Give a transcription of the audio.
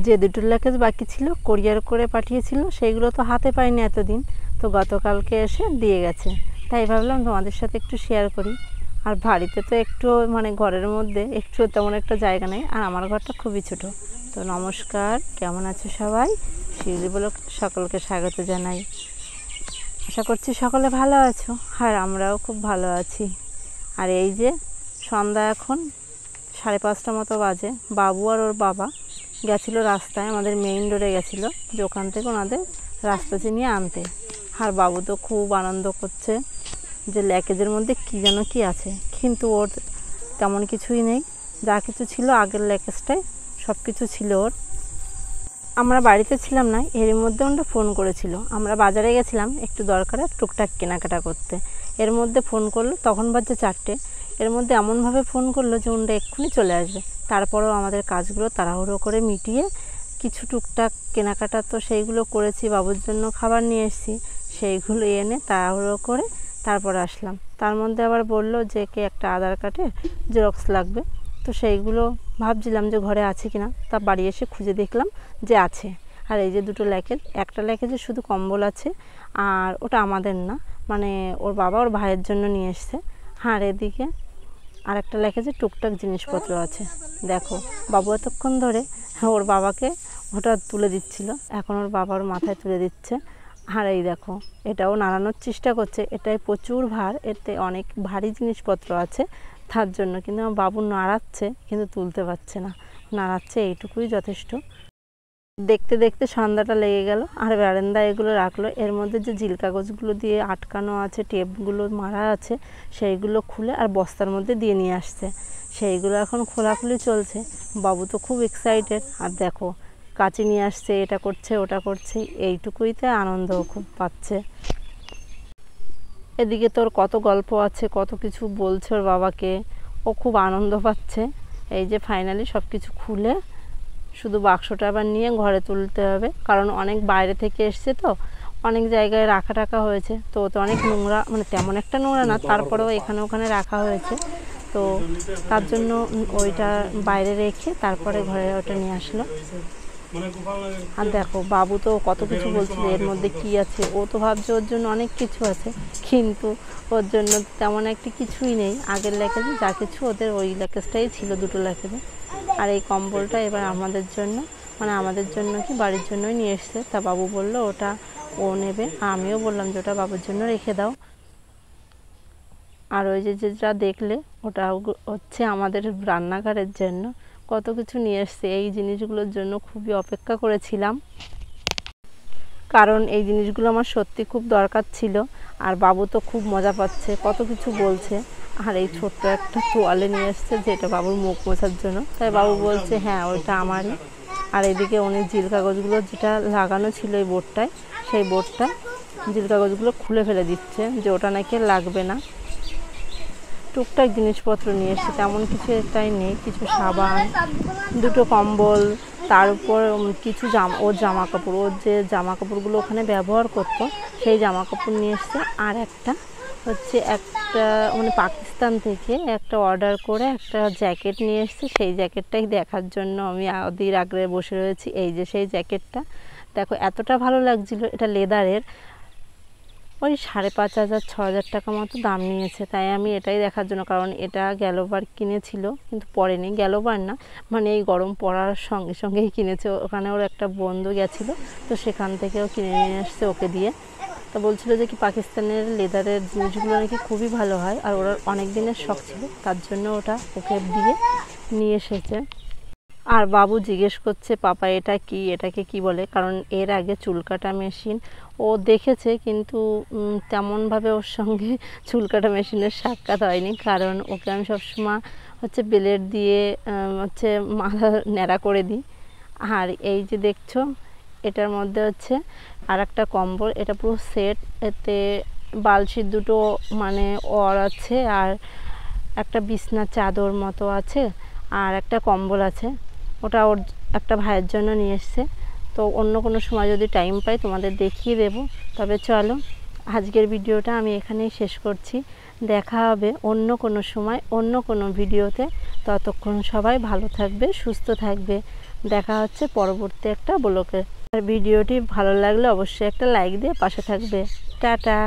যে দুটো ল্যাকেজ বাকি ছিল কোরিয়ার করে পাঠিয়েছিল সেইগুলো তো হাতে পাইনি এতদিন, তো গতকালকে এসে দিয়ে গেছে। তাই ভাবলাম তোমাদের সাথে একটু শেয়ার করি। আর বাড়িতে তো একটু মানে ঘরের মধ্যে একটু তেমন একটা জায়গা নেই, আর আমার ঘরটা খুবই ছোট। তো নমস্কার, কেমন আছো সবাই? শিউলি ব্লগ সকলকে স্বাগত জানাই। আশা করছি সকলে ভালো আছো, আর আমরাও খুব ভালো আছি। আর এই যে সন্ধ্যা এখন 5:30 মতো বাজে। বাবু আর ওর বাবা গেছিলো রাস্তায়, আমাদের মেইন রোডে গেছিলো, যে ওখান থেকে ওনাদের রাস্তা চিনিয়ে আনতে। আর বাবু তো খুব আনন্দ করছে যে ল্যাকেজের মধ্যে কী যেন কি আছে, কিন্তু ওর তেমন কিছুই নেই। যা কিছু ছিল আগের ল্যাকেজটায় সব কিছু ছিল ওর। আমরা বাড়িতে ছিলাম না, এর মধ্যে ওটা ফোন করেছিল। আমরা বাজারে গেছিলাম একটু দরকারে টুকটাক কেনাকাটা করতে। এর মধ্যে ফোন করলো, তখন বাজে 4টে। এর মধ্যে এমনভাবে ফোন করলো যে ওটা এক্ষুনি চলে আসবে। তারপরেও আমাদের কাজগুলো তাড়াহুড়ো করে মিটিয়ে কিছু টুকটাক কেনাকাটা তো সেইগুলো করেছি, বাবুর জন্য খাবার নিয়ে এসেছি, সেইগুলো এনে তাড়াহুড়ো করে তারপর আসলাম। তার মধ্যে আবার বললো যে কে একটা আধার কার্ডের জেরক্স লাগবে, তো সেইগুলো ভাবছিলাম যে ঘরে আছে কিনা, তা বাড়ি এসে খুঁজে দেখলাম যে আছে। আর এই যে দুটো ল্যাকেজ, একটা ল্যাকেজে শুধু কম্বল আছে, আর ওটা আমাদের না, মানে ওর বাবা ওর ভাইয়ের জন্য নিয়ে এসছে। আর এদিকে আর একটা ল্যাকেজে টুকটাক জিনিসপত্র আছে। দেখো বাবু এতক্ষণ ধরে ওর বাবাকে ওটা তুলে দিচ্ছিল, এখন ওর বাবার মাথায় তুলে দিচ্ছে। আর এই দেখো এটাও নাড়ানোর চেষ্টা করছে, এটাই প্রচুর ভার, এতে অনেক ভারী জিনিসপত্র আছে তার জন্য। কিন্তু আমার বাবু নাড়াচ্ছে কিন্তু তুলতে পারছে না, নাড়াচ্ছে, এইটুকুই যথেষ্ট। দেখতে দেখতে সন্ধ্যাটা লেগে গেল। আর বারান্দায় এগুলো রাখলো। এর মধ্যে যে জিল কাগজগুলো দিয়ে আটকানো আছে, টেপগুলো মারা আছে, সেইগুলো খুলে আর বস্তার মধ্যে দিয়ে নিয়ে আসছে। সেইগুলো এখন খোলাখুলি চলছে। বাবু তো খুব এক্সাইটেড। আর দেখো কাঁচি নিয়ে আসছে, এটা করছে ওটা করছে, এইটুকুইতে আনন্দ খুব পাচ্ছে। এদিকে তোর কত গল্প আছে, কত কিছু বলছে ওর বাবাকে, ও খুব আনন্দ পাচ্ছে। এই যে ফাইনালি সব কিছু খুলে শুধু বাক্সটা আবার নিয়ে ঘরে তুলতে হবে, কারণ অনেক বাইরে থেকে এসছে তো, অনেক জায়গায় রাখা টাকা হয়েছে, তো ওতে অনেক নোংরা, মানে তেমন একটা নোংরা না, তারপরেও এখানে ওখানে রাখা হয়েছে, তো তার জন্য ওইটা বাইরে রেখে তারপরে ঘরে ওটা নিয়ে আসলো। আর দেখো বাবু তো কত কিছু বলছিল এর মধ্যে কি আছে, ও তো ভাবছে ওর জন্য অনেক কিছু আছে, কিন্তু ওর জন্য তেমন একটা কিছুই নেই। আগের ল্যাকেজে যা কিছু ওদের ওই ল্যাকেজটাই ছিল, দুটো ল্যাকেজে। আর এই কম্বলটা এবার আমাদের জন্য, মানে আমাদের জন্য কি বাড়ির জন্যই নিয়ে এসছে। তা বাবু বলল ওটা ও নেবে, আমিও বললাম যে ওটা বাবুর জন্য রেখে দাও। আর ওই যে যেটা দেখলে ওটা হচ্ছে আমাদের রান্নাঘরের জন্য, কত কিছু নিয়ে এসছে। এই জিনিসগুলোর জন্য খুবই অপেক্ষা করেছিলাম, কারণ এই জিনিসগুলো আমার সত্যি খুব দরকার ছিল। আর বাবু তো খুব মজা পাচ্ছে, কত কিছু বলছে। আর এই ছোট্ট একটা তোয়ালে নিয়ে এসছে, যেটা বাবুর মুখ মোছার জন্য, তাই বাবু বলছে হ্যাঁ ওইটা আমারই। আর এদিকে উনি জিল কাগজগুলো যেটা লাগানো ছিল এই বোর্ডটায়, সেই বোর্ডটা জিল কাগজগুলো খুলে ফেলে দিচ্ছে, যে ওটা নাকি লাগবে না। টুকটাক জিনিসপত্র নিয়ে এসছে, তেমন কিছু এটাই নেই, কিছু সাবান, দুটো কম্বল, তার উপর কিছু ওর জামা কাপড়, ওর যে জামা কাপড়গুলো ওখানে ব্যবহার করতো সেই জামা কাপড় নিয়ে এসছে। আর একটা হচ্ছে একটা মানে পাকিস্তান থেকে একটা অর্ডার করে একটা জ্যাকেট নিয়ে এসছে, সেই জ্যাকেটটাই দেখার জন্য আমি অধীর আগ্রহে বসে রয়েছি। এই যে সেই জ্যাকেটটা দেখো, এতটা ভালো লাগছিল, এটা লেদারের, ওই 5,500-6,000 টাকা মতো দাম নিয়েছে। তাই আমি এটাই দেখার জন্য, কারণ এটা গেলোবার কিনেছিল কিন্তু পরেনি, গেলোবার না মানে এই গরম পড়ার সঙ্গে সঙ্গেই কিনেছে। ওখানে ওর একটা বন্ধু গেছিলো, তো সেখান থেকেও কিনে নিয়ে এসছে ওকে দিয়ে। তো বলছিল যে কি পাকিস্তানের লেদারের জিনিসগুলো নাকি খুবই ভালো হয়, আর ওর অনেক দিনের শখ ছিল, তার জন্য ওটা ওকে দিয়ে নিয়ে এসেছে। আর বাবু জিজ্ঞেস করছে পাপা এটা কি, এটাকে কি বলে, কারণ এর আগে চুল কাটা মেশিন ও দেখেছে, কিন্তু তেমনভাবে ওর সঙ্গে চুল কাটা মেশিনের সাক্ষাৎ হয়নি, কারণ ওকে আমি সবসময় হচ্ছে ব্লেড দিয়ে হচ্ছে মাথা ন্যাড়া করে দিই। আর এই যে দেখছো এটার মধ্যে হচ্ছে আর একটা কম্বল, এটা পুরো সেট, এতে বালশির দুটো মানে ওর আছে, আর একটা বিছনা চাদর মতো আছে, আর একটা কম্বল আছে, ওটা ওর একটা ভাইয়ের জন্য নিয়ে এসছে। তো অন্য কোনো সময় যদি টাইম পাই তোমাদের দেখিয়ে দেব। তবে চলো আজকের ভিডিওটা আমি এখানেই শেষ করছি, দেখা হবে অন্য কোনো সময় অন্য কোনো ভিডিওতে। ততক্ষণ সবাই ভালো থাকবে, সুস্থ থাকবে, দেখা হচ্ছে পরবর্তী একটা ব্লগে। আর ভিডিওটি ভালো লাগলে অবশ্যই একটা লাইক দিয়ে পাশে থাকবে। টাটা।